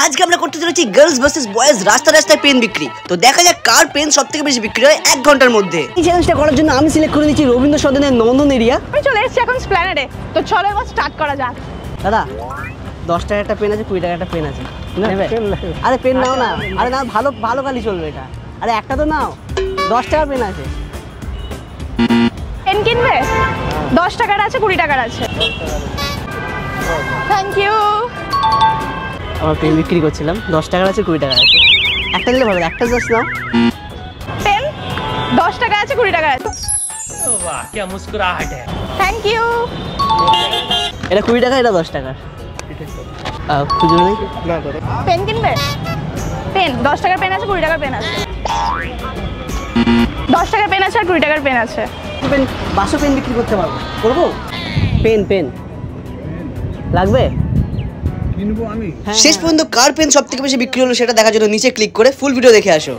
আজকে আমরা করতে চলেছি গার্লস ভার্সেস বয়েজ রাস্তা রাস্তায় পেন বিক্রি। তো দেখা যাক কার পেন সবথেকে বেশি বিক্রি হয় 1 ঘন্টার মধ্যে। এই চ্যালেঞ্জটা করার জন্য আমি সিলেক্ট করে নিয়েছি রবীন্দ্র সদনের নন্দন এরিয়া। আমি চলে এসেছি এখন স্প্ল্যানেডে। তো চলো এবার স্টার্ট করা যাক। দাদা 10 টাকার একটা পেন আছে, 20 টাকার একটা পেন আছে, আরে পেন নাও না। আরে না, ভালো ভালো কালি চলবে এটা। আরে একটা তো নাও, 10 টাকার পেন আছে। পেন কিনবে? 10 টাকার আছে, 20 টাকার আছে। Thank you. আমার পেন বিক্রি করছিলাম, 10 টাকার আছে, 20 টাকার আছে। একটা নিলে ভালো, একটা জাস্ট নাও। পেন 10 টাকা আছে, 20 টাকা আছে। वाह क्या मुस्कुराहट है। Thank you. এটা 20 টাকা, এটা 10 টাকা। খুঁজে নেই না দাদা। পেন কিনবে? পেন 10 টাকার পেন আছে, 20 টাকার পেন আছে। 10 টাকার পেন আছে আর 20 টাকার পেন আছে। পেন, বাসো পেন বিক্রি করতে পারবো, করবো? পেন পেন লাগবে? কিনবো আমি। শেষ পর্যন্ত কার পেন সবথেকে বেশি বিক্রি হলো সেটা দেখার জন্য নিচে ক্লিক করে ফুল ভিডিও দেখে আসো।